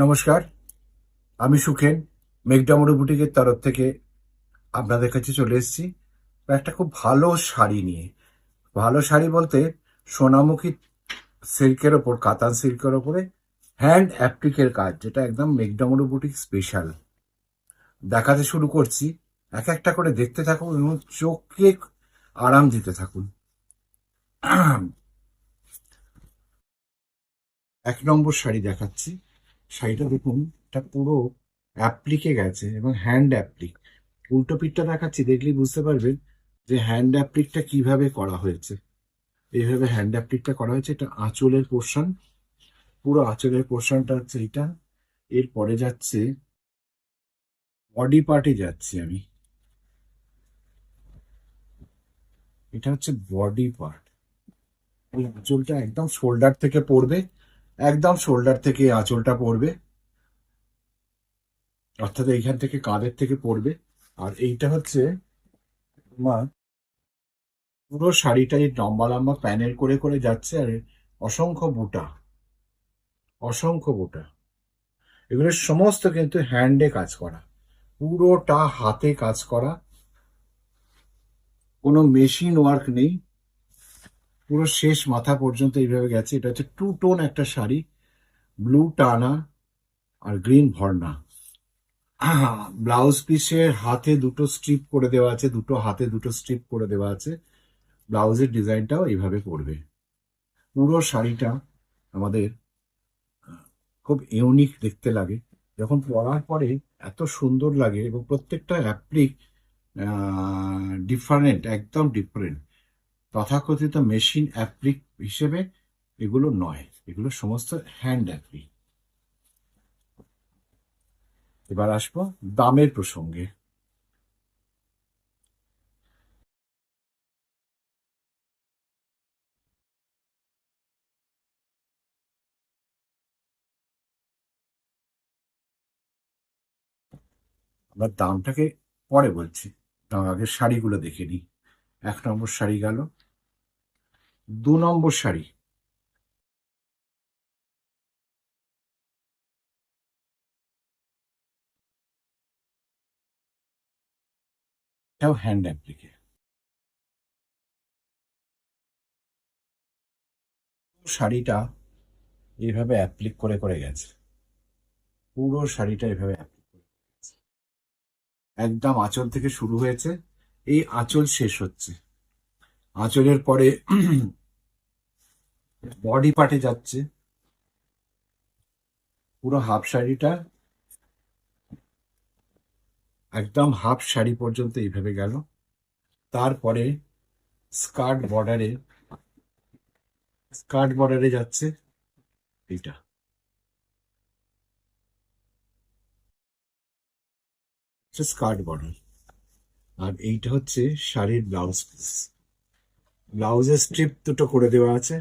নমস্কার, আমি সুখেন। মেঘডামরু বুটিকের তরফ থেকে আপনাদের কাছে চলে এসেছি একটা খুব ভালো শাড়ি নিয়ে। ভালো শাড়ি বলতে সোনামুখী সিল্কের ওপর, কাতান সিল্কের ওপরে হ্যান্ড অ্যাপ্লিকের কাজ, যেটা একদম মেঘডামরু বুটিক স্পেশাল। দেখাতে শুরু করছি, এক একটা করে দেখতে থাকুন এবং চোখকে আরাম দিতে থাকুন। এক নম্বর শাড়ি দেখাচ্ছি। শাড়িটা দেখুন, এটা পুরো অ্যাপ্লিকে গেছে এবং হ্যান্ড অ্যাপ্লিক। উল্টো পিঠটা দেখাচ্ছি, দেখলেই বুঝতে পারবেন যে হ্যান্ড অ্যাপ্লিকটা কিভাবে করা হয়েছে। এইভাবে হ্যান্ড অ্যাপ্লিকটা করা হয়েছে। এটা আঁচলের পোর্শন, পুরো আঁচলের পোর্শনটা হচ্ছে এটা। এরপরে যাচ্ছে বডি পার্টে যাচ্ছি আমি। এটা হচ্ছে বডি পার্ট। এই আঁচলটা একদম শোল্ডার থেকে পড়বে, একদম শোল্ডার থেকে আঁচলটা পড়বে, অর্থাৎ এইখান থেকে কাঁধের থেকে পড়বে। আর এইটা হচ্ছে তোমার পুরো শাড়িটাই লম্বা লম্বা প্যানেল করে করে যাচ্ছে, আর অসংখ্য বুটা, অসংখ্য বুটা। এগুলো সমস্ত কিন্তু হ্যান্ডে কাজ করা, পুরোটা হাতে কাজ করা, কোনো মেশিন ওয়ার্ক নেই। পুরো শেষ মাথা পর্যন্ত এইভাবে গেছে। এটা হচ্ছে টু টোন একটা শাড়ি, ব্লু টানা আর গ্রিন ভর্না। ব্লাউজ পিসের হাতে দুটো স্ট্রিপ করে দেওয়া আছে, দুটো হাতে দুটো স্ট্রিপ করে দেওয়া আছে। ব্লাউজের ডিজাইনটাও এইভাবে করবে। পুরো শাড়িটা আমাদের খুব ইউনিক দেখতে লাগে, যখন পরার পরে এত সুন্দর লাগে। এবং প্রত্যেকটা অ্যাপ্লিক ডিফারেন্ট, একদম ডিফারেন্ট। তথাকথিত মেশিন অ্যাপ্লিক হিসেবে এগুলো নয়, এগুলো সমস্ত হ্যান্ড অ্যাপ্লিক। এবার আসবো দামের প্রসঙ্গে। আমরা দামটাকে পরে বলছি, তার আগে শাড়িগুলো দেখে নিই। এক নম্বর শাড়ি গেল। দু নম্বর শাড়ি, এটাও হ্যান্ড অ্যাপ্লিকে। শাড়িটা এইভাবে অ্যাপ্লিক করে করে গেছে, পুরো শাড়িটা এভাবে অ্যাপ্লিক করে গেছে। একদম আঁচল থেকে শুরু হয়েছে, এই আঁচল শেষ হচ্ছে। আঁচলের পরে বডি পার্টে যাচ্ছে। পুরো হাফ শাড়িটা, একদম হাফ শাড়ি পর্যন্ত এইভাবে গেল। তারপরে স্কার্ট বর্ডারে, স্কার্ট বর্ডারে যাচ্ছে এইটা, স্কার্ট বর্ডার। আর এইটা হচ্ছে শাড়ির ব্লাউজ পিস। ব্লাউজের স্ট্রিপ দুটো করে দেওয়া আছে,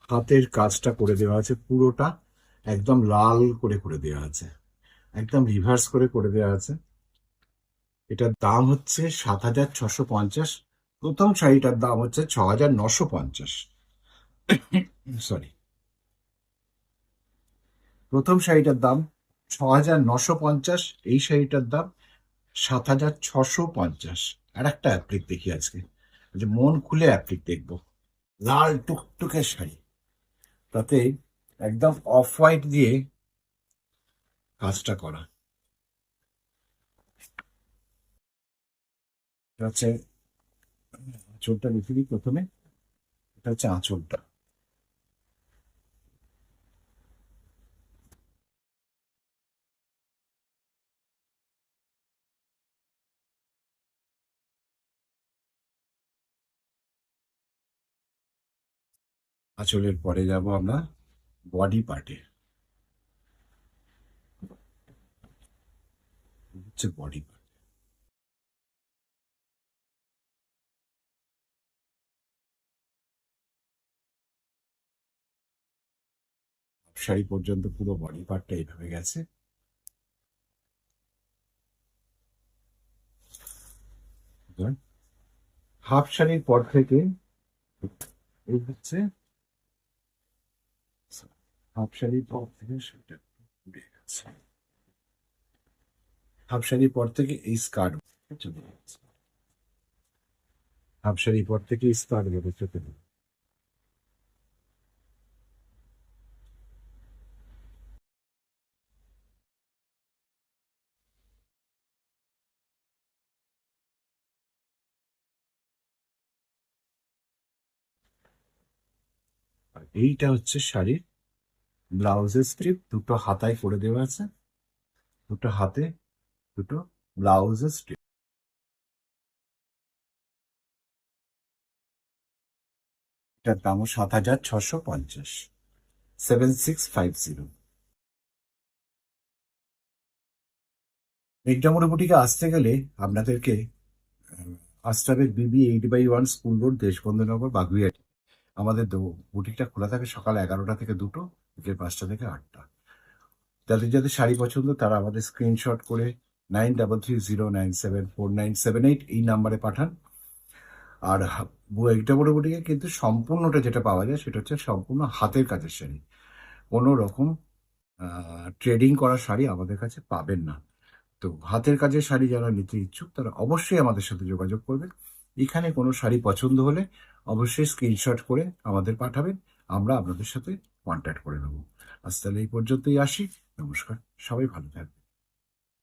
হাতের কাজটা করে দেওয়া আছে পুরোটা, একদম লাল করে করে দেওয়া আছে, একদম রিভার্স করে করে দেওয়া আছে। এটার দাম হচ্ছে ৭,৬৫০। প্রথম শাড়িটার দাম হচ্ছে ৬,৯৫০। সরি, প্রথম শাড়িটার দাম ৬,৯৫০, এই শাড়িটার দাম ৭,৬৫০। আর একটা অ্যাপ্লিক দেখি আজকে, যে মন খুলে অ্যাপ্লিক দেখবো। লাল টুকটুকে শাড়ি, তাতে একদম অফ হোয়াইট দিয়ে কাজটা করা। এটা হচ্ছে আঁচলটা, লিখে দিই প্রথমে। এটা হচ্ছে আঁচলটা। আঁচলের পরে যাব আমরা বডি পার্টে। হচ্ছে বডি পার্ট। শাড়ি পর্যন্ত পুরো বডি পার্টটা এইভাবে গেছে। হাফ শাড়ির পর থেকে এই হচ্ছে হাফ শাড়ির পর থেকে সেটা উড়ে গেছে। হাফ শাড়ির পর থেকে এই স্কার্ট চলে গেছে। হাফ শাড়ির পর থেকে স্কার্ট বেরো চলে গেছে। আর এইটা হচ্ছে শাড়ির ব্লাউজের স্ট্রিপ, দুটো হাতায় করে দেওয়া আছে, দুটো হাতে দুটো ব্লাউজের স্ট্রিপ। এটার দামও 7,650, 7650। মেঘডামোড়া বুটিকে আসতে গেলে আপনাদেরকে আসতে হবে BB8/1 school road, Deshbandhunagar, Baguiati. আমাদের বুটিকটা খোলা থাকে সকাল 11টা থেকে 2টো, বিকেল 5টা থেকে 8টা। যাদের যাদের শাড়ি পছন্দ তারা আমাদের স্ক্রিনশট করে 9330974978 এই নাম্বারে পাঠান। আর একটা বুটিকে কিন্তু সম্পূর্ণটা যেটা পাওয়া যায় সেটা হচ্ছে সম্পূর্ণ হাতের কাজের শাড়ি। কোনো রকম ট্রেডিং করা শাড়ি আমাদের কাছে পাবেন না। তো হাতের কাজের শাড়ি যারা নিতে ইচ্ছুক তারা অবশ্যই আমাদের সাথে যোগাযোগ করবেন। এখানে কোনো শাড়ি পছন্দ হলে অবশ্যই স্ক্রিনশট করে আমাদের পাঠাবেন, আমরা আপনাদের সাথে কন্ট্যাক্ট করে নেব। আজ তাহলে এই পর্যন্তই আসি। নমস্কার, সবাই ভালো থাকবেন।